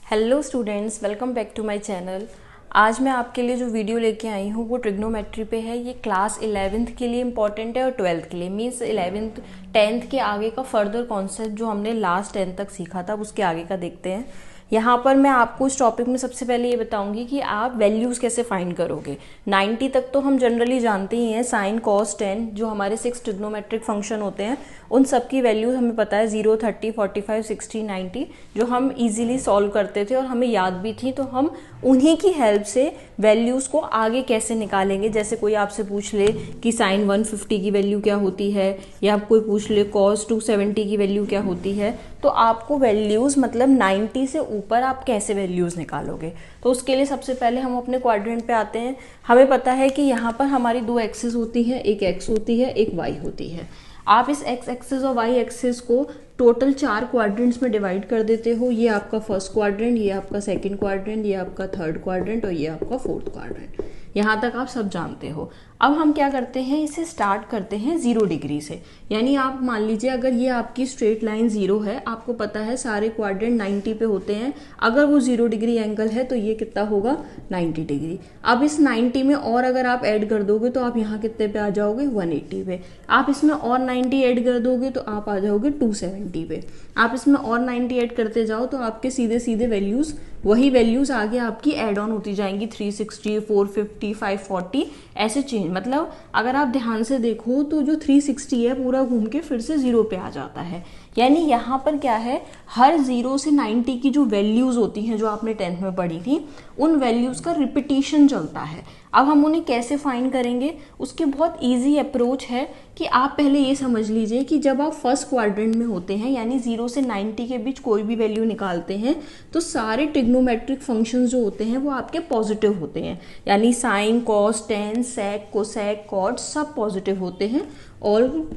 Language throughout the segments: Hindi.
Hello students, welcome back to my channel. आज मैं आपके लिए जो वीडियो लेके आई हूँ वो ट्रिग्नोमेट्री पे है। ये क्लास 11th के लिए इम्पॉर्टेंट है और 12th के लिए, मीन्स 11th 10th के आगे का फर्दर कॉन्सेप्ट जो हमने लास्ट 10th तक सीखा था उसके आगे का देखते हैं। यहाँ पर मैं आपको इस टॉपिक में सबसे पहले ये बताऊंगी कि आप वैल्यूज़ कैसे फाइंड करोगे। 90 तक तो हम जनरली जानते ही हैं, साइन कॉस टेन जो हमारे 6 ट्रिग्नोमेट्रिक फंक्शन होते हैं उन सब की वैल्यूज हमें पता है, 0, 30, 45, 60, 90 जो हम इजीली सॉल्व करते थे और हमें याद भी थी। तो हम उन्हीं की हेल्प से वैल्यूज़ को आगे कैसे निकालेंगे। जैसे कोई आपसे पूछ ले कि साइन 150 की वैल्यू क्या होती है, या कोई पूछ ले कॉस 270 की वैल्यू क्या होती है, तो आपको वैल्यूज़ मतलब 90 से ऊपर आप कैसे वैल्यूज़ निकालोगे। तो उसके लिए सबसे पहले हम अपने क्वाड्रेंट पे आते हैं। हमें पता है कि यहाँ पर हमारी दो एक्सिस होती हैं, एक एक्स होती है, एक वाई होती है। आप इस एक्स एक्सिस और वाई एक्सिस को टोटल 4 क्वाड्रेंट्स में डिवाइड कर देते हो। ये आपका फर्स्ट क्वाड्रेंट, ये आपका सेकंड क्वाड्रेंट, ये आपका थर्ड क्वाड्रेंट और ये आपका फोर्थ क्वाड्रेंट। यहाँ तक आप सब जानते हो। अब हम क्या करते हैं, इसे स्टार्ट करते हैं 0 डिग्री से। यानी आप मान लीजिए अगर ये आपकी स्ट्रेट लाइन 0 है, आपको पता है सारे क्वाड्रेंट 90 पे होते हैं। अगर वो 0 डिग्री एंगल है तो ये कितना होगा, 90 डिग्री। अब इस 90 में और अगर आप ऐड कर दोगे तो आप यहाँ कितने पे आ जाओगे, 180 पे। आप इसमें और 90 ऐड कर दोगे तो आप आ जाओगे 270 पे। आप इसमें और 90 ऐड करते जाओ तो आपके सीधे सीधे वैल्यूज, वही वैल्यूज आगे आपकी ऐड ऑन होती जाएंगी, 360, 450, 540 ऐसे चेंज। मतलब अगर आप ध्यान से देखो तो जो 360 है पूरा घूम के फिर से 0 पे आ जाता है। यानी यहाँ पर क्या है, हर 0 से 90 की जो वैल्यूज होती हैं जो आपने 10th में पढ़ी थी, उन वैल्यूज का रिपीटिशन चलता है। अब हम उन्हें कैसे फाइंड करेंगे, उसके बहुत इजी अप्रोच है कि आप पहले ये समझ लीजिए कि जब आप फर्स्ट क्वाड्रेंट में होते हैं, यानी 0 से 90 के बीच कोई भी वैल्यू निकालते हैं, तो सारे ट्रिग्नोमेट्रिक फंक्शंस जो होते हैं वो आपके पॉजिटिव होते हैं। यानी साइन, कॉस, टेन, सेक, कोसेक, कॉट सब पॉजिटिव होते हैं और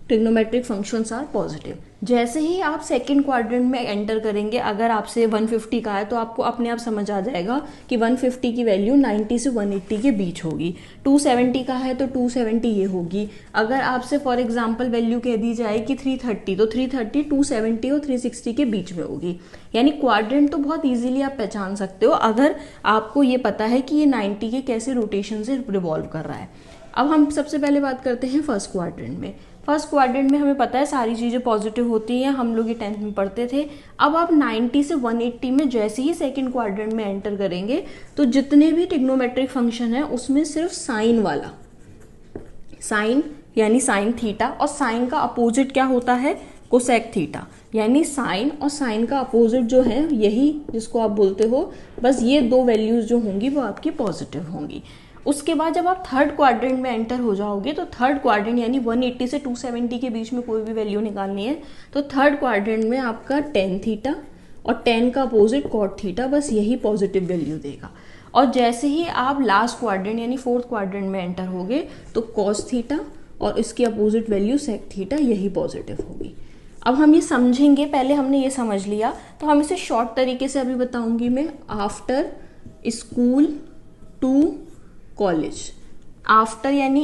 ट्रिग्नोमेट्रिक फंक्शंस आर पॉजिटिव। जैसे ही आप सेकंड क्वाड्रेंट में एंटर करेंगे, अगर आपसे 150 का है तो आपको अपने आप समझ आ जाएगा कि 150 की वैल्यू 90 से 180 के बीच होगी। 270 का है तो 270 ये होगी। अगर आपसे फॉर एग्जांपल वैल्यू कह दी जाए कि 330, तो 330 270 और 360 के बीच में होगी। यानी क्वाड्रेंट तो बहुत ईजिली आप पहचान सकते हो अगर आपको ये पता है कि ये 90 के कैसे रोटेशन से रिवॉल्व कर रहा है। अब हम सबसे पहले बात करते हैं फर्स्ट क्वाड्रेंट में। फर्स्ट क्वाड्रेंट में हमें पता है सारी चीज़ें पॉजिटिव होती हैं, हम लोग ये 10th में पढ़ते थे। अब आप 90 से 180 में जैसे ही सेकंड क्वाड्रेंट में एंटर करेंगे तो जितने भी ट्रिग्नोमेट्रिक फंक्शन है उसमें सिर्फ साइन वाला, साइन यानी साइन थीटा, और साइन का अपोजिट क्या होता है, कोसेक थीटा। यानी साइन और साइन का अपोजिट जो है, यही जिसको आप बोलते हो, बस ये दो वैल्यूज जो होंगी वो आपकी पॉजिटिव होंगी। उसके बाद जब आप थर्ड क्वाड्रेंट में एंटर हो जाओगे तो थर्ड क्वाड्रेंट यानी 180 से 270 के बीच में कोई भी वैल्यू निकालनी है तो थर्ड क्वाड्रेंट में आपका टेन थीटा और टेन का अपोजिट कॉट थीटा, बस यही पॉजिटिव वैल्यू देगा। और जैसे ही आप लास्ट क्वाड्रेंट यानी फोर्थ क्वाड्रेंट में एंटर होगे तो कॉस थीटा और इसकी अपोजिट वैल्यू सेक थीटा, यही पॉजिटिव होगी। अब हम ये समझेंगे, पहले हमने ये समझ लिया तो हम इसे शॉर्ट तरीके से अभी बताऊंगी मैं। After school to college, after यानी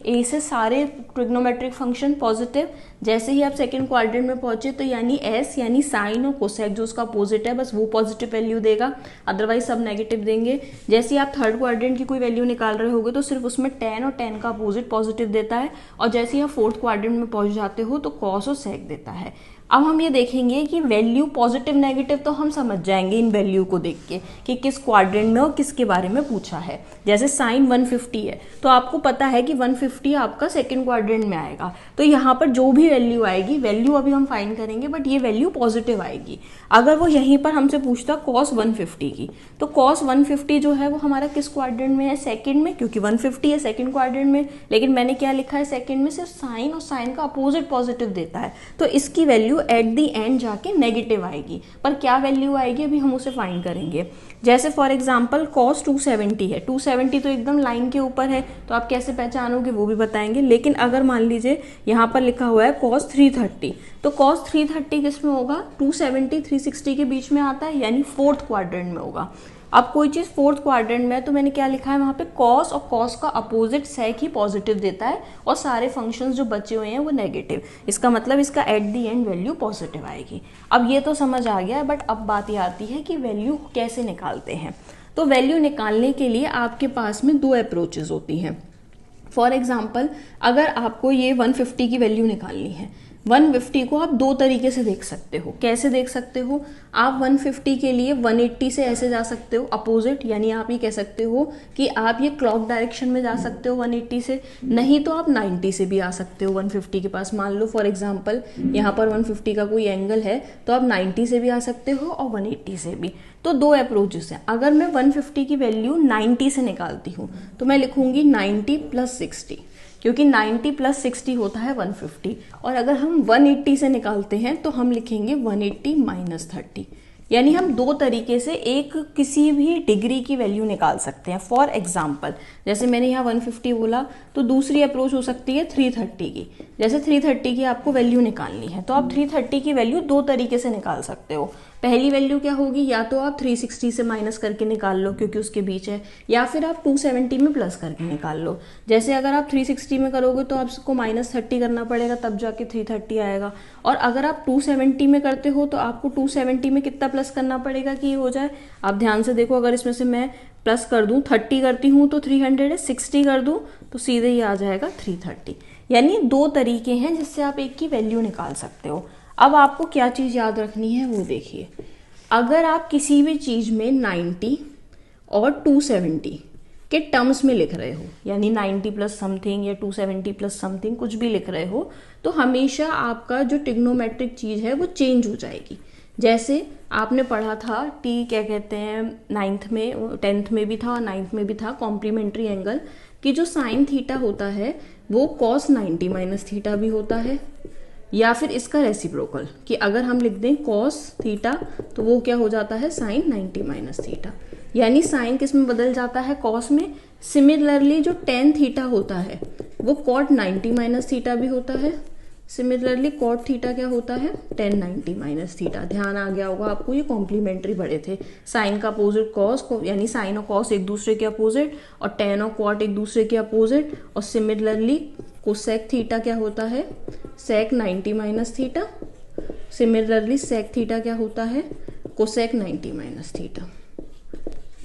ए से सारे ट्रिग्नोमेट्रिक फंक्शन पॉजिटिव। जैसे ही आप सेकंड क्वाड्रेंट में पहुंचे तो यानी एस यानी साइन और कोसेक जो उसका अपोजिट है, बस वो पॉजिटिव वैल्यू देगा, अदरवाइज सब नेगेटिव देंगे। जैसे ही आप थर्ड क्वाड्रेंट की कोई वैल्यू निकाल रहे होगे तो सिर्फ उसमें टेन और टेन का अपोजिट पॉजिटिव देता है। और जैसे ही आप फोर्थ क्वाड्रेंट में पहुंच जाते हो तो कॉस और सेक देता है। अब हम ये देखेंगे कि वैल्यू पॉजिटिव नेगेटिव तो हम समझ जाएंगे इन वैल्यू को देख के कि किस क्वाड्रेंट में और किसके बारे में पूछा है। जैसे साइन 150 है तो आपको पता है कि 150 आपका सेकंड क्वाड्रेंट में आएगा, तो यहाँ पर जो भी वैल्यू आएगी, वैल्यू अभी हम फाइंड करेंगे बट ये वैल्यू पॉजिटिव आएगी। अगर वो यहीं पर हमसे पूछता कॉस 150 की, तो कॉस 150 जो है वो हमारा किस क्वाड्रेंट में है, सेकंड में, क्योंकि 150 है सेकंड क्वाड्रेंट में। लेकिन मैंने क्या लिखा है, सेकंड में सिर्फ साइन और साइन का अपोजिट पॉजिटिव देता है, तो इसकी वैल्यू एट द एंड जाके नेगेटिव आएगी। पर क्या वैल्यू आएगी अभी हम उसे फाइंड करेंगे। जैसे फॉर एग्जांपल कॉस 270 है, 270 तो एकदम लाइन के ऊपर है, तो आप कैसे पहचानोगे वो भी बताएंगे। लेकिन अगर मान लीजिए यहाँ पर लिखा हुआ है कॉस 330, तो कॉस 330 किस में होगा, 270 360 के बीच में आता है, यानी फोर्थ क्वाड्रेंट में होगा। अब कोई चीज़ फोर्थ क्वाड्रेंट में है तो मैंने क्या लिखा है वहाँ पे कॉस, और कॉस का अपोजिट सेक ही पॉजिटिव देता है और सारे फंक्शंस जो बचे हुए हैं वो नेगेटिव। इसका मतलब इसका at the and value positive आएगी। अब ये तो समझ आ गया, बट अब बात ये आती है कि वैल्यू कैसे निकालते हैं। तो वैल्यू निकालने के लिए आपके पास में दो अप्रोचेज होती हैं। फॉर एग्जाम्पल, अगर आपको ये 150 की वैल्यू निकालनी है, 150 को आप दो तरीके से देख सकते हो। कैसे देख सकते हो? आप 150 के लिए 180 से ऐसे जा सकते हो अपोजिट, यानी आप ये कह सकते हो कि आप ये क्लॉक डायरेक्शन में जा सकते हो 180 से, नहीं तो आप 90 से भी आ सकते हो 150 के पास। मान लो फॉर एग्जांपल यहाँ पर 150 का कोई एंगल है तो आप 90 से भी आ सकते हो और 180 से भी। तो दो अप्रोचेस हैं। अगर मैं 150 की वैल्यू 90 से निकालती हूँ तो मैं लिखूंगी 90 + 60, क्योंकि 90 + 60 होता है 150। और अगर हम 180 से निकालते हैं तो हम लिखेंगे 180 - 30। यानी हम दो तरीके से एक किसी भी डिग्री की वैल्यू निकाल सकते हैं। फॉर एग्जाम्पल, जैसे मैंने यहाँ 150 बोला तो दूसरी अप्रोच हो सकती है 330 की। जैसे 330 की आपको वैल्यू निकालनी है तो आप 330 की वैल्यू दो तरीके से निकाल सकते हो। पहली वैल्यू क्या होगी, या तो आप 360 से माइनस करके निकाल लो क्योंकि उसके बीच है, या फिर आप 270 में प्लस करके निकाल लो। जैसे अगर आप 360 में करोगे तो आपको -30 करना पड़ेगा, तब जाके 330 आएगा। और अगर आप 270 में करते हो तो आपको 270 में कितना प्लस करना पड़ेगा कि ये हो जाए। आप ध्यान से देखो, अगर इसमें से मैं प्लस कर दूं, 30 करती हूँ तो 300 है, 60 कर दूं तो सीधे ही आ जाएगा 330। यानी दो तरीके हैं जिससे आप एक की वैल्यू निकाल सकते हो। अब आपको क्या चीज़ याद रखनी है वो देखिए। अगर आप किसी भी चीज़ में 90 और 270 के टर्म्स में लिख रहे हो, यानी 90 + समथिंग या 270 + समथिंग कुछ भी लिख रहे हो, तो हमेशा आपका जो ट्रिग्नोमेट्रिक चीज़ है वो चेंज हो जाएगी। जैसे आपने पढ़ा था क्या कहते हैं 9th में, 10th में भी था और 9th में भी था, कॉम्प्लीमेंट्री एंगल कि जो साइन थीटा होता है वो cos 90 - थीटा भी होता है, या फिर इसका रेसिप्रोकल कि अगर हम लिख दें cos थीटा तो वो क्या हो जाता है sin 90 - थीटा। यानी साइन किस में बदल जाता है, cos में। सिमिलरली जो tan थीटा होता है वो cot 90 - थीटा भी होता है। सिमिलरली cot थीटा क्या होता है, tan 90 - थीटा। ध्यान आ गया होगा आपको, ये कॉम्प्लीमेंट्री पढ़े थे। साइन का अपोजिट cos को, यानी साइन और cos एक दूसरे के अपोजिट, और tan और cot एक दूसरे के अपोजिट। और सिमिलरली कोसेक थीटा क्या होता है, sec 90 - theta. Similarly sec theta क्या होता है, कोसेक 90 - थीटा।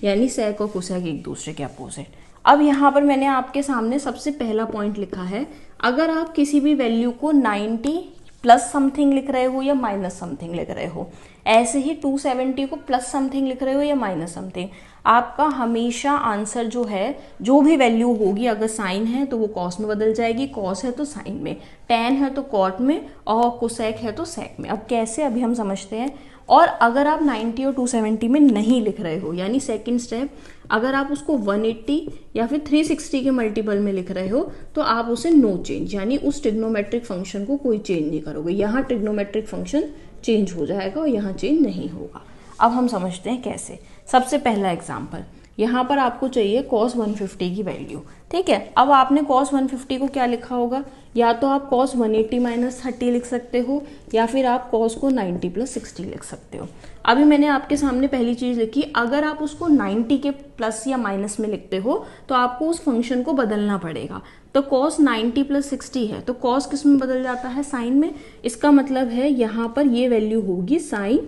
यानी sec और कोसेक एक दूसरे के अपोजिट। अब यहाँ पर मैंने आपके सामने सबसे पहला पॉइंट लिखा है, अगर आप किसी भी वैल्यू को 90 + समथिंग लिख रहे हो या माइनस समथिंग लिख रहे हो, ऐसे ही 270 को प्लस समथिंग लिख रहे हो या माइनस समथिंग, आपका हमेशा आंसर जो है, जो भी वैल्यू होगी, अगर साइन है तो वो कॉस में बदल जाएगी, कॉस है तो साइन में, टैन है तो कॉट में, और कोसेक है तो सेक में। अब कैसे, अभी हम समझते हैं। और अगर आप 90 और 270 में नहीं लिख रहे हो, यानी सेकंड स्टेप, अगर आप उसको 180 या फिर 360 के मल्टीपल में लिख रहे हो तो आप उसे नो चेंज, यानी उस ट्रिग्नोमेट्रिक फंक्शन को कोई चेंज नहीं करोगे। यहाँ ट्रिग्नोमेट्रिक फंक्शन चेंज हो जाएगा और यहाँ चेंज नहीं होगा। अब हम समझते हैं कैसे। सबसे पहला एग्जाम्पल, यहाँ पर आपको चाहिए cos 150 की वैल्यू, ठीक है। अब आपने cos 150 को क्या लिखा होगा, या तो आप cos 180 - 30 लिख सकते हो, या फिर आप cos को 90 + 60 लिख सकते हो। अभी मैंने आपके सामने पहली चीज़ लिखी, अगर आप उसको 90 के प्लस या माइनस में लिखते हो तो आपको उस फंक्शन को बदलना पड़ेगा। तो cos 90 + 60 है तो cos किस में बदल जाता है, साइन में। इसका मतलब है यहाँ पर ये वैल्यू होगी sin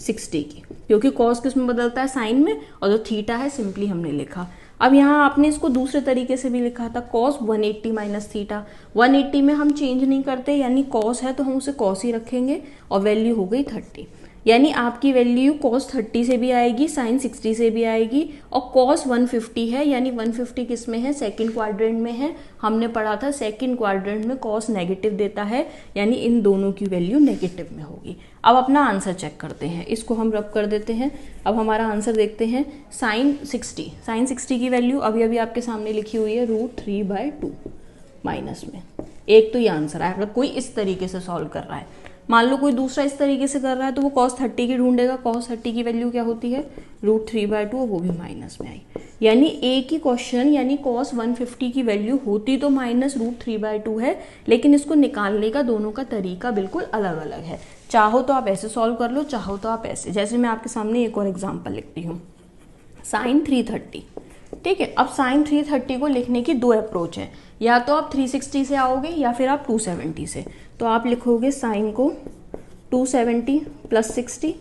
60 की, क्योंकि cos किस में बदलता है, साइन में, और जो थीटा है सिंपली हमने लिखा। अब यहाँ आपने इसको दूसरे तरीके से भी लिखा था, cos 180 - थीटा। 180 में हम चेंज नहीं करते, यानी cos है तो हम उसे cos ही रखेंगे, और वैल्यू हो गई 30। यानी आपकी वैल्यू cos 30 से भी आएगी, sin 60 से भी आएगी, और cos 150 है, यानी 150 किस में है, सेकंड क्वाड्रेंट में है। हमने पढ़ा था सेकंड क्वाड्रेंट में cos नेगेटिव देता है, यानी इन दोनों की वैल्यू नेगेटिव में होगी। अब अपना आंसर चेक करते हैं, इसको हम रब कर देते हैं। अब हमारा आंसर देखते हैं, sin 60 की वैल्यू अभी अभी आपके सामने लिखी हुई है √3/2 माइनस में। एक तो ये आंसर है, अगर कोई इस तरीके से सॉल्व कर रहा है। मान लो कोई दूसरा इस तरीके से कर रहा है तो वो cos 30 की ढूंढेगा। cos 30 की वैल्यू क्या होती है, √3/2, वो भी माइनस में आई। यानी एक ही क्वेश्चन, यानी cos 150 की वैल्यू होती तो -√3/2 है, लेकिन इसको निकालने का दोनों का तरीका बिल्कुल अलग अलग है। चाहो तो आप ऐसे सॉल्व कर लो, चाहो तो आप ऐसे। जैसे मैं आपके सामने एक और एग्जाम्पल लिखती हूँ। साइन 330। ठीक है, अब साइन 330 को लिखने की दो अप्रोच है, या तो आप 360 से आओगे या फिर आप 270 से। तो आप लिखोगे साइन को 270 प्लस 60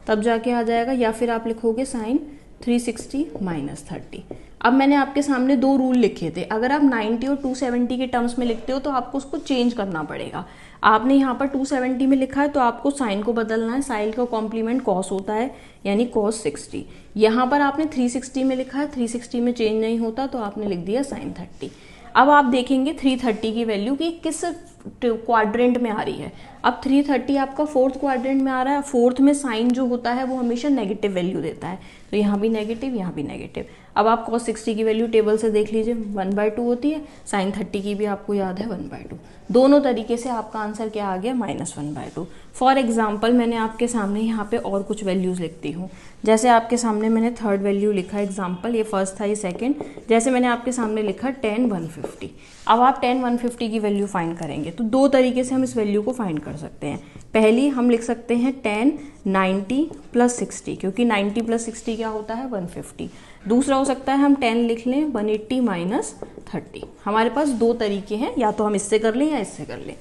तब जाके आ जाएगा, या फिर आप लिखोगे साइन 360 माइनस 30। अब मैंने आपके सामने दो रूल लिखे थे, अगर आप 90 और 270 के टर्म्स में लिखते हो तो आपको उसको चेंज करना पड़ेगा। आपने यहाँ पर 270 में लिखा है तो आपको साइन को बदलना है, साइन का कॉम्प्लीमेंट कॉस होता है यानी कॉस 60। यहाँ पर आपने 360 में लिखा है, 360 में चेंज नहीं होता तो आपने लिख दिया साइन 30। अब आप देखेंगे 330 की वैल्यू कि किस क्वाड्रेंट में आ रही है। अब 330 आपका फोर्थ क्वाड्रेंट में आ रहा है, फोर्थ में साइन जो होता है वो हमेशा नेगेटिव वैल्यू देता है, तो यहाँ भी नेगेटिव यहाँ भी नेगेटिव। अब आप cos 60 की वैल्यू टेबल से देख लीजिए 1/2 होती है, साइन 30 की भी आपको याद है 1/2। दोनों तरीके से आपका आंसर क्या आ गया -1/2। फॉर एग्जाम्पल मैंने आपके सामने यहाँ पे और कुछ वैल्यूज लिखती हूँ, जैसे आपके सामने मैंने थर्ड वैल्यू लिखा एग्जाम्पल, ये फर्स्ट था ये सेकेंड, जैसे मैंने आपके सामने लिखा 10 150। अब आप 10 150 की वैल्यू फाइंड करेंगे तो दो तरीके से हम इस वैल्यू को फाइंड कर सकते हैं। पहली हम लिख सकते हैं 10 90 प्लस 60, क्योंकि 90 प्लस 60 क्या होता है 150। दूसरा हो सकता है हम 10 लिख लें 180 माइनस 30। हमारे पास दो तरीके हैं, या तो हम इससे कर लें या इससे कर लें।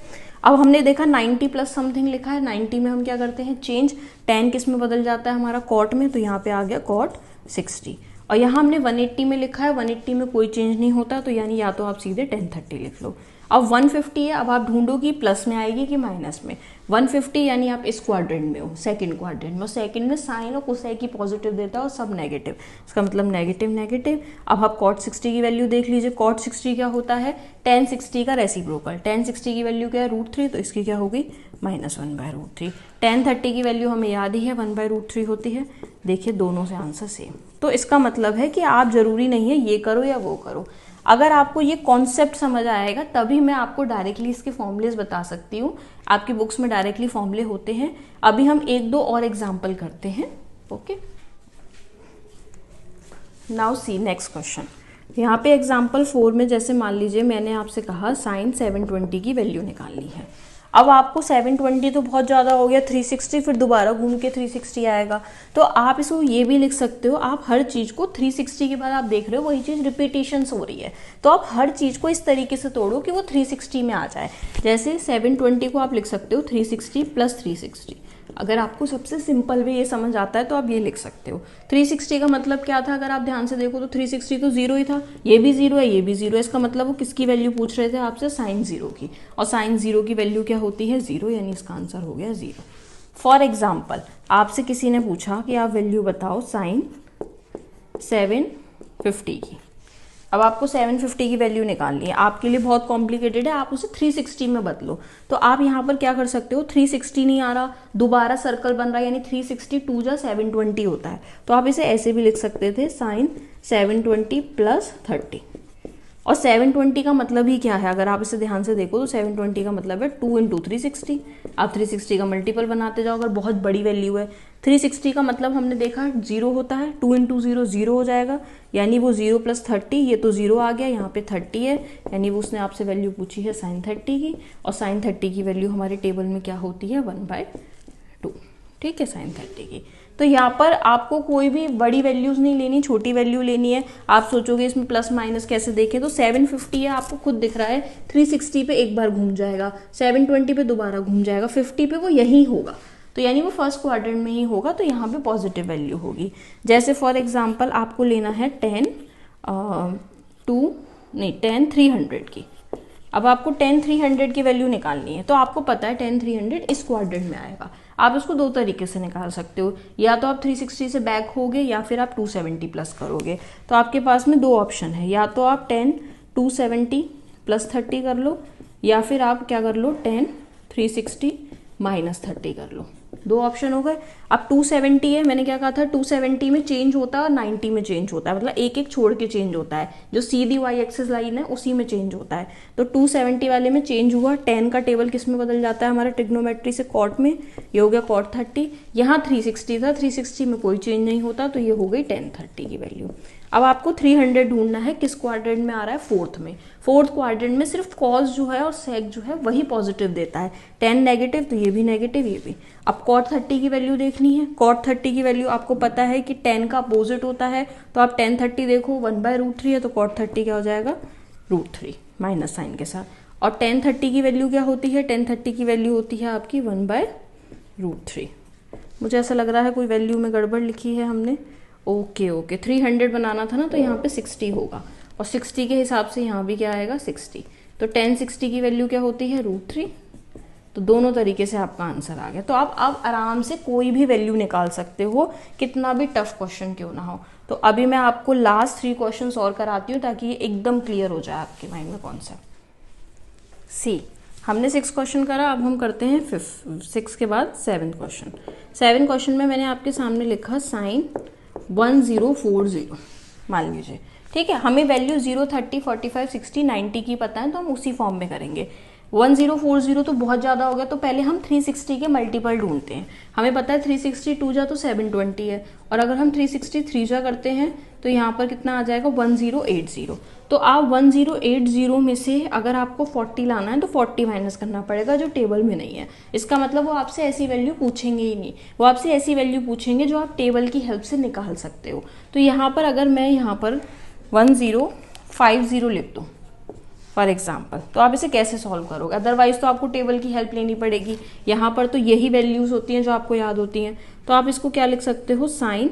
अब हमने देखा 90 प्लस समथिंग लिखा है, 90 में हम क्या करते हैं चेंज, 10 किस में बदल जाता है हमारा कॉट में, तो यहाँ पे आ गया कॉट 60। और यहाँ हमने 180 में लिखा है, 180 में कोई चेंज नहीं होता, तो यानी या तो आप सीधे 1030 लिख लो। अब 150 है, अब आप ढूंढो कि प्लस में आएगी कि माइनस में। 150 यानी आप इस क्वाड्रेंट में हो, सेकंड क्वाड्रेंट में, सेकंड में साइन और कोसेक की पॉजिटिव देता है और सब नेगेटिव, इसका मतलब नेगेटिव नेगेटिव। अब आप कॉट 60 की वैल्यू देख लीजिए, कॉट 60 क्या होता है 10 60 का रेसिप्रोकल, 10 60 की वैल्यू क्या है √3, तो इसकी क्या होगी -1/√3। 10 30 की वैल्यू हमें याद ही है 1/√3 होती है। देखिए दोनों से आंसर सेम, तो इसका मतलब है कि आप जरूरी नहीं है ये करो या वो करो, अगर आपको ये कॉन्सेप्ट समझ आएगा तभी मैं आपको डायरेक्टली इसके फॉर्मूलेज बता सकती हूँ। आपकी बुक्स में डायरेक्टली फॉर्मूले होते हैं। अभी हम एक दो और एग्जाम्पल करते हैं। Okay, now see next question. यहाँ पे एग्जाम्पल 4 में जैसे मान लीजिए मैंने आपसे कहा साइन 720 की वैल्यू निकालनी है। अब आपको 720 तो बहुत ज़्यादा हो गया, 360 फिर दोबारा घूम के 360 आएगा, तो आप इसको ये भी लिख सकते हो, आप हर चीज़ को 360 के बाद आप देख रहे हो वही चीज़ रिपीटेशंस हो रही है, तो आप हर चीज़ को इस तरीके से तोड़ो कि वो 360 में आ जाए। जैसे 720 को आप लिख सकते हो 360 प्लस 360। अगर आपको सबसे सिंपल वे ये समझ आता है तो आप ये लिख सकते हो। 360 का मतलब क्या था, अगर आप ध्यान से देखो तो 360 तो 0 ही था, ये भी 0 है ये भी 0 है, इसका मतलब वो किसकी वैल्यू पूछ रहे थे आपसे, साइन 0 की, और साइन 0 की वैल्यू क्या होती है 0, यानी इसका आंसर हो गया 0। फॉर एग्जाम्पल आपसे किसी ने पूछा कि आप वैल्यू बताओ साइन 750 की। अब आपको 750 की वैल्यू निकालनी है, आपके लिए बहुत कॉम्प्लिकेटेड है, आप उसे 360 में बदलो। तो आप यहाँ पर क्या कर सकते हो, 360 नहीं आ रहा, दोबारा सर्कल बन रहा है, यानी 360 2 जा 720 होता है, तो आप इसे ऐसे भी लिख सकते थे साइन 720 प्लस 30। और 720 का मतलब ही क्या है, अगर आप इसे ध्यान से देखो तो 720 का मतलब है 2 × 360। आप 360 का मल्टीपल बनाते जाओ, अगर बहुत बड़ी वैल्यू है। 360 का मतलब हमने देखा 0 होता है, 2 × 0 0 हो जाएगा, यानी वो 0 प्लस 30, ये तो 0 आ गया, यहाँ पे 30 है, यानी वो उसने आपसे वैल्यू पूछी है साइन 30 की, और साइन 30 की वैल्यू हमारे टेबल में क्या होती है 1/2। ठीक है, साइन 30 की। तो यहाँ पर आपको कोई भी बड़ी वैल्यूज नहीं लेनी, छोटी वैल्यू लेनी है। आप सोचोगे इसमें प्लस माइनस कैसे देखें, तो 750 है, आपको खुद दिख रहा है 360 पे एक बार घूम जाएगा, 720 पे दोबारा घूम जाएगा, 50 पे वो यही होगा, तो यानी वो फर्स्ट क्वाड्रेंट में ही होगा, तो यहाँ पे पॉजिटिव वैल्यू होगी। जैसे फॉर एग्जाम्पल आपको लेना है 10 300 की। अब आपको 10 300 की वैल्यू निकालनी है, तो आपको पता है 10 300 इस क्वाड्रेंट में आएगा। आप इसको दो तरीके से निकाल सकते हो, या तो आप 360 से बैक होगे या फिर आप 270 प्लस करोगे। तो आपके पास में दो ऑप्शन है, या तो आप 10 270 प्लस 30 कर लो, या फिर आप क्या कर लो 10 360 माइनस 30 कर लो। दो ऑप्शन हो गए। अब 270 है, मैंने क्या कहा था 270 में चेंज होता है और 90 में चेंज होता है, मतलब एक एक छोड़ के चेंज होता है, जो सीधी वाई एक्सिस लाइन है उसी में चेंज होता है। तो 270 वाले में चेंज हुआ, 10 का टेबल किस में बदल जाता है हमारा ट्रिग्नोमेट्री से कॉट में, ये हो गया कॉट 30। यहाँ 360 था, 360 में कोई चेंज नहीं होता, तो ये हो गई 1030 की वैल्यू। अब आपको 300 ढूंढना है, किस क्वाड्रेंट में आ रहा है, फोर्थ में। फोर्थ क्वाड्रेंट में सिर्फ कॉस जो है और सेक जो है वही पॉजिटिव देता है, 10 नेगेटिव तो ये भी नेगेटिव, ये भी। अब कॉट 30 की वैल्यू देखनी है। कॉट 30 की वैल्यू आपको पता है कि 10 का अपोजिट होता है, तो आप 10 30 देखो 1/√3 है, तो कॉट 30 क्या हो जाएगा, √3 माइनस साइन के साथ। और 10 30 की वैल्यू क्या होती है, 10 30 की वैल्यू होती है आपकी 1/√3। मुझे ऐसा लग रहा है कोई वैल्यू में गड़बड़ लिखी है हमने। ओके 300 बनाना था ना, तो यहाँ पे 60 होगा, और 60 के हिसाब से यहाँ भी क्या आएगा, 60। तो 10 60 की वैल्यू क्या होती है, √3। तो दोनों तरीके से आपका आंसर आ गया। तो आप अब आराम से कोई भी वैल्यू निकाल सकते हो, कितना भी टफ क्वेश्चन क्यों ना हो। तो अभी मैं आपको लास्ट 3 क्वेश्चन और कराती हूँ ताकि ये एकदम क्लियर हो जाए आपके माइंड में कॉन्सेप्ट। सी, हमने 6 क्वेश्चन करा, अब हम करते हैं 6 के बाद 7 क्वेश्चन। 7 क्वेश्चन में मैंने आपके सामने लिखा साइन 1040 मान लीजिए, ठीक है। हमें वैल्यू 0 30 45 60 90 की पता है, तो हम उसी फॉर्म में करेंगे। 1040 तो बहुत ज़्यादा हो गया, तो पहले हम 360 के मल्टीपल ढूंढते हैं। हमें पता है 360 2 जा तो 720 है, और अगर हम 360 3 जा करते हैं तो यहाँ पर कितना आ जाएगा, 1080। तो आप 1080 में से अगर आपको 40 लाना है तो 40 माइनस करना पड़ेगा, जो टेबल में नहीं है। इसका मतलब वो आपसे ऐसी वैल्यू पूछेंगे ही नहीं, वो आपसे ऐसी वैल्यू पूछेंगे जो आप टेबल की हेल्प से निकाल सकते हो। तो यहाँ पर अगर मैं यहाँ पर 1050 लिख दूँ फॉर एग्जाम्पल, तो आप इसे कैसे सॉल्व करोगे, अदरवाइज तो आपको टेबल की हेल्प लेनी पड़ेगी। यहाँ पर तो यही वैल्यूज होती हैं जो आपको याद होती हैं। तो आप इसको क्या लिख सकते हो, साइन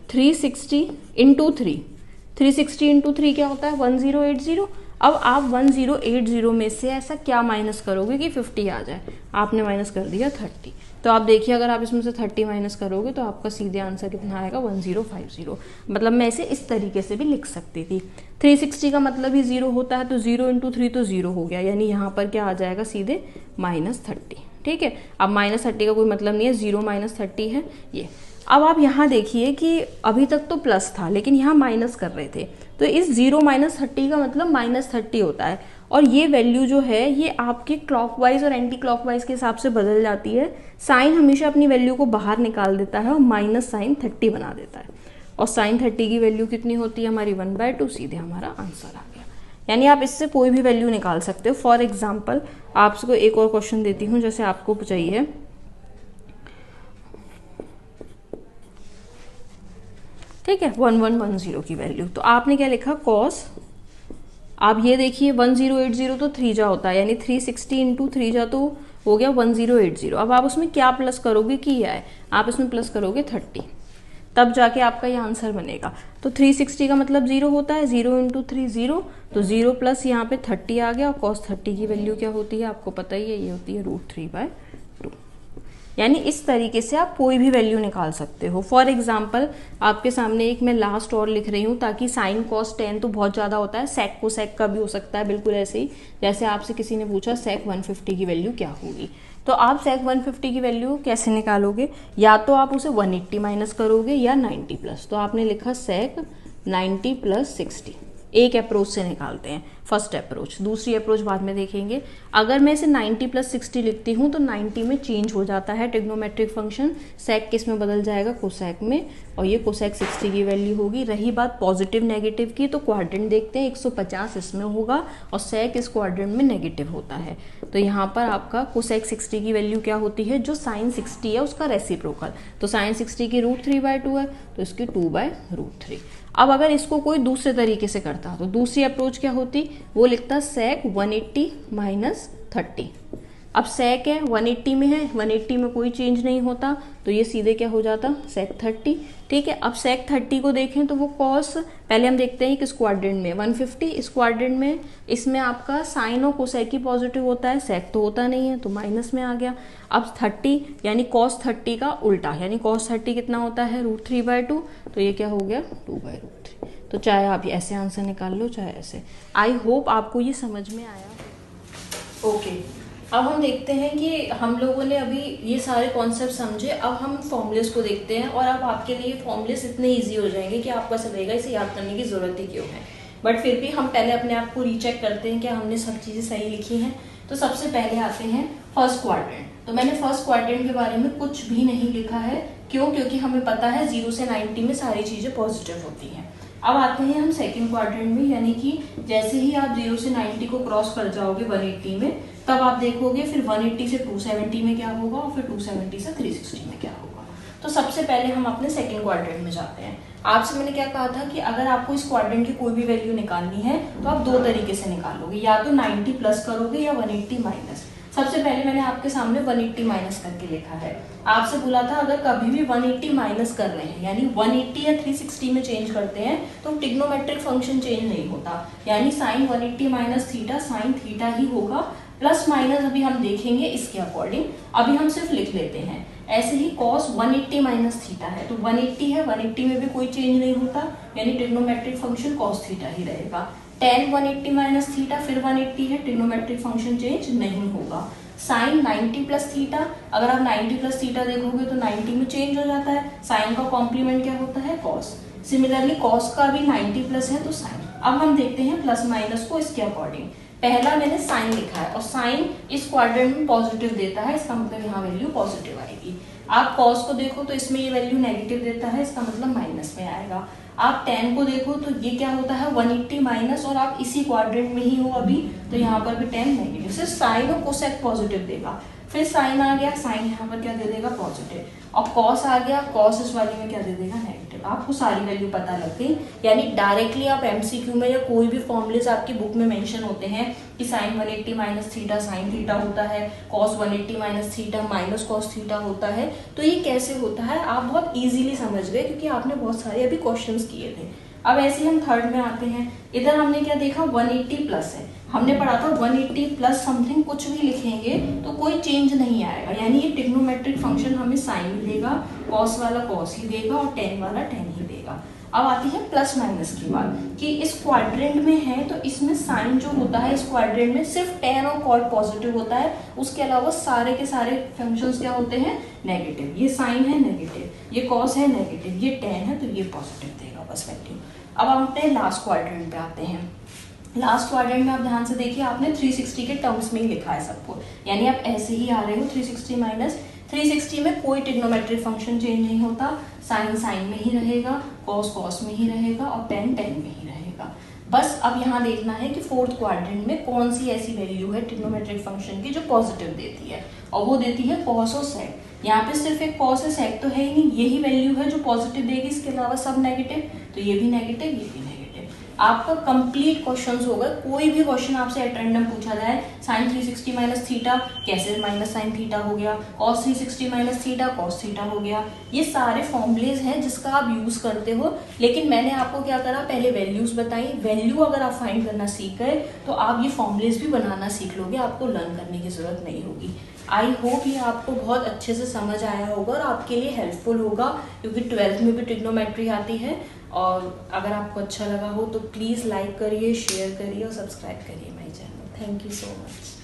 360 इंटू 3, 360 इंटू 3 क्या होता है, 1080। अब आप 1080 में से ऐसा क्या माइनस करोगे कि 50 आ जाए, आपने माइनस कर दिया 30। तो आप देखिए अगर आप इसमें से 30 माइनस करोगे तो आपका सीधे आंसर कितना आएगा, 1050। मतलब मैं इसे इस तरीके से भी लिख सकती थी। 360 का मतलब ही 0 होता है, तो 0 इंटू 3 तो 0 हो गया, यानी यहाँ पर क्या आ जाएगा, सीधे -30। ठीक है, अब -30 का कोई मतलब नहीं है, 0 -30 है ये। अब आप यहाँ देखिए कि अभी तक तो प्लस था लेकिन यहाँ माइनस कर रहे थे, तो इस 0 -30 का मतलब -30 होता है। और ये वैल्यू जो है ये आपके क्लॉकवाइज और एंटी क्लॉकवाइज के हिसाब से बदल जाती है। साइन हमेशा अपनी वैल्यू को बाहर निकाल देता है और माइनस साइन 30 बना देता है। और साइन 30 की वैल्यू कितनी होती है हमारी, 1/2, सीधे हमारा आंसर आ गया। यानी आप इससे कोई भी वैल्यू निकाल सकते हो। फॉर एग्जाम्पल आपको एक और क्वेश्चन देती हूँ, जैसे आपको चाहिए ठीक है 1110 की वैल्यू, तो आपने क्या लिखा, कॉस, आप ये देखिए 1080 तो 3 जा होता है, यानी 360 इंटू 3 जा तो हो गया 1080। अब आप उसमें क्या प्लस करोगे, किया है आप इसमें प्लस करोगे 30, तब जाके आपका ये आंसर बनेगा। तो 360 का मतलब 0 होता है, 0 इंटू 3 0, तो 0 प्लस यहाँ पे 30 आ गया। और कॉस 30 की वैल्यू क्या होती है आपको पता ही है, ये होती है √3/2। यानी इस तरीके से आप कोई भी वैल्यू निकाल सकते हो। फॉर एग्जाम्पल आपके सामने एक मैं लास्ट और लिख रही हूँ, ताकि साइन कॉस टेन तो बहुत ज़्यादा होता है, सेक को सेक का भी हो सकता है, बिल्कुल ऐसे ही जैसे आपसे किसी ने पूछा सेक 150 की वैल्यू क्या होगी। तो आप सेक 150 की वैल्यू कैसे निकालोगे, या तो आप उसे 180 माइनस करोगे या 90 प्लस। तो आपने लिखा सेक 90 + 60, एक अप्रोच से निकालते हैं, फर्स्ट अप्रोच। दूसरी अप्रोच बाद में देखेंगे। अगर मैं इसे 90 + 60 लिखती हूँ तो 90 में चेंज हो जाता है ट्रिग्नोमेट्रिक फंक्शन, सेक किस में बदल जाएगा, कोसेक में, और ये कोसेक 60 की वैल्यू होगी। रही बात पॉजिटिव नेगेटिव की, तो क्वाड्रेंट देखते हैं, 150 इसमें होगा और सेक इस क्वाड्रेंट में नेगेटिव होता है। तो यहाँ पर आपका कोसेक 60 की वैल्यू क्या होती है, जो साइन 60 है उसका रेसिप्रोकल। तो साइन 60 की √3/2 है, तो इसकी 2/√3। अब अगर इसको कोई दूसरे तरीके से करता तो दूसरी अप्रोच क्या होती, वो लिखता सेक 180 - 30। अब सेक है 180 में है, 180 में कोई चेंज नहीं होता, तो ये सीधे क्या हो जाता, सेक 30। ठीक है, अब सेक 30 को देखें तो वो कॉस, पहले हम देखते हैं किस क्वाड्रेंट में, 150 इस क्वाड्रेंट में, इसमें आपका साइन और कोसेक ही पॉजिटिव होता है, सेक तो होता नहीं है, तो माइनस में आ गया। अब 30 यानी कॉस 30 का उल्टा, यानी कॉस 30 कितना होता है, √3/2, तो ये क्या हो गया 2/√3। तो चाहे आप ऐसे आंसर निकाल लो चाहे ऐसे। आई होप आपको ये समझ में आया। ओके, अब हम देखते हैं कि हम लोगों ने अभी ये सारे कॉन्सेप्ट समझे, अब हम फॉर्मूलेस को देखते हैं। और अब आपके लिए फॉर्मूलेस इतने इजी हो जाएंगे कि आपको ऐसा लगेगा इसे याद करने की ज़रूरत ही क्यों है। बट फिर भी हम पहले अपने आप को रीचेक करते हैं कि हमने सब चीज़ें सही लिखी हैं। तो सबसे पहले आते हैं फर्स्ट क्वाड्रेंट। तो मैंने फर्स्ट क्वाड्रेंट के बारे में कुछ भी नहीं लिखा है, क्यों? क्योंकि हमें पता है 0 से 90 में सारी चीजें पॉजिटिव होती हैं। अब आते हैं हम सेकंड क्वाड्रेंट में, यानी कि जैसे ही आप 0 से 90 को क्रॉस कर जाओगे 180 में, तब आप देखोगे फिर 180 से 270 में क्या होगा और फिर 270 से 360 में क्या होगा। तो सबसे पहले हम अपने सेकंड क्वाड्रेंट में जाते हैं। आपसे मैंने क्या कहा था कि अगर आपको इस क्वाड्रेंट की कोई भी वैल्यू निकालनी है तो आप दो तरीके से निकालोगे, या तो 90 प्लस करोगे या 180 माइनस। सबसे पहले मैंने आपके सामने 180 माइनस करके लिखा है। आपसे बोला था अगर कभी भी 180 माइनस कर रहे हैं, यानी 180 या 360 में चेंज करते हैं, तो ट्रिग्नोमेट्रिक फंक्शन चेंज नहीं होता, यानी sine 180 minus theta sine theta ही होगा। प्लस माइनस अभी हम देखेंगे इसके अकॉर्डिंग, अभी हम सिर्फ लिख लेते हैं। ऐसे ही cos 180 माइनस थीटा है, तो 180 है, 180 में भी कोई चेंज नहीं होता, यानी ट्रिग्नोमेट्रिक फंक्शन cos थीटा ही रहेगा। tan 180 माइनस थीटा फिर 180 है, ट्रिग्नोमेट्रिक फंक्शन चेंज नहीं होगा। साइन 90 प्लस थीटा, अगर आप 90 प्लस थीटा देखोगे तो 90 में चेंज हो जाता है, साइन का कॉम्प्लीमेंट क्या होता है? cos। सिमिलरली cos का भी 90 प्लस है तो साइन। अब हम देखते हैं प्लस माइनस को इसके अकॉर्डिंग। पहला मैंने साइन लिखा है और साइन इस क्वाड्रेंट में पॉजिटिव देता है, इसका मतलब यहाँ वैल्यू पॉजिटिव आएगी। आप cos को देखो तो इसमें ये वैल्यू नेगेटिव देता है, इसका मतलब माइनस में आएगा। आप tan को देखो तो ये क्या होता है? 180 माइनस, और आप इसी क्वाड्रेंट में ही हो अभी, तो यहाँ पर भी tan नेगेटिव। सिर्फ साइन और कोसेक पॉजिटिव देगा। फिर साइन आ गया, साइन यहाँ पर क्या दे देगा? पॉजिटिव। और कॉस आ गया, कॉस इस वाली में क्या दे देगा? नेगेटिव। आपको सारी वैल्यू पता लग गई, यानी डायरेक्टली आप एमसीक्यू में या कोई भी फॉर्मूलेस आपकी बुक में मेंशन होते हैं कि sine 180 minus theta sine theta होता है, cos 180 minus theta minus cos theta होता है, तो ये कैसे होता है आप बहुत इजीली समझ गए, क्योंकि आपने बहुत सारे अभी क्वेश्चंस किए थे। अब ऐसे हम थर्ड में आते हैं। इधर हमने क्या देखा? 180 प्लस है, हमने पढ़ा था 180 प्लस समथिंग कुछ भी लिखेंगे तो कोई चेंज नहीं आएगा, यानी ये ट्रिग्नोमेट्रिक फंक्शन हमें साइन ही देगा, कॉस वाला कॉस ही देगा और टेन वाला टेन ही देगा। अब आती है प्लस माइनस की बात, कि इस क्वाड्रेंट में है तो इसमें साइन जो होता है इस क्वाड्रेंट में सिर्फ टेन और कॉट पॉजिटिव होता है, उसके अलावा सारे के सारे फंक्शंस क्या होते हैं? नेगेटिव। ये साइन है नेगेटिव, ये कॉस है नेगेटिव, ये टेन है तो ये पॉजिटिव देगा बस वैल्यू। अब हम अपने लास्ट क्वाड्रेंट पे आते हैं। लास्ट क्वाड्रेंट में आप ध्यान से देखिए, आपने 360 के टर्म्स में ही लिखा है सबको, यानी आप ऐसे ही आ रहे हो 360 माइनस 360 में कोई ट्रिग्नोमेट्रिक फंक्शन चेंज नहीं होता, साइन साइन में ही रहेगा, कॉस कॉस में ही रहेगा और टेन टेन में ही रहेगा। बस अब यहाँ देखना है कि फोर्थ क्वाड्रेंट में कौन सी ऐसी वैल्यू है ट्रिग्नोमेट्रिक फंक्शन की जो पॉजिटिव देती है, और वो देती है कॉस और सेक। यहाँ पे सिर्फ एक कॉस है, सेक तो है ही नहीं, यही वैल्यू है जो पॉजिटिव देगी, इसके अलावा सब नेगेटिव, तो ये भी नेगेटिव ये भी नेगेटिव। आपका कंप्लीट क्वेश्चंस होगा, कोई भी क्वेश्चन आपसे एट रैंडम पूछा जाए, साइन 360 माइनस थीटा कैसे माइनस साइन थीटा हो गया, cos 360 minus theta cos theta हो गया, ये सारे फॉर्मूलेज हैं जिसका आप यूज करते हो। लेकिन मैंने आपको क्या करा, पहले वैल्यूज बताई, वैल्यू अगर आप फाइंड करना सीख गए तो आप ये फॉर्मूलेज भी बनाना सीख लोगे, आपको लर्न करने की जरूरत नहीं होगी। आई होप ये आपको बहुत अच्छे से समझ आया होगा और आपके लिए हेल्पफुल होगा, क्योंकि 12th में भी ट्रिग्नोमेट्री आती है। और अगर आपको अच्छा लगा हो तो प्लीज़ लाइक करिए, शेयर करिए और सब्सक्राइब करिए my channel. Thank you so much.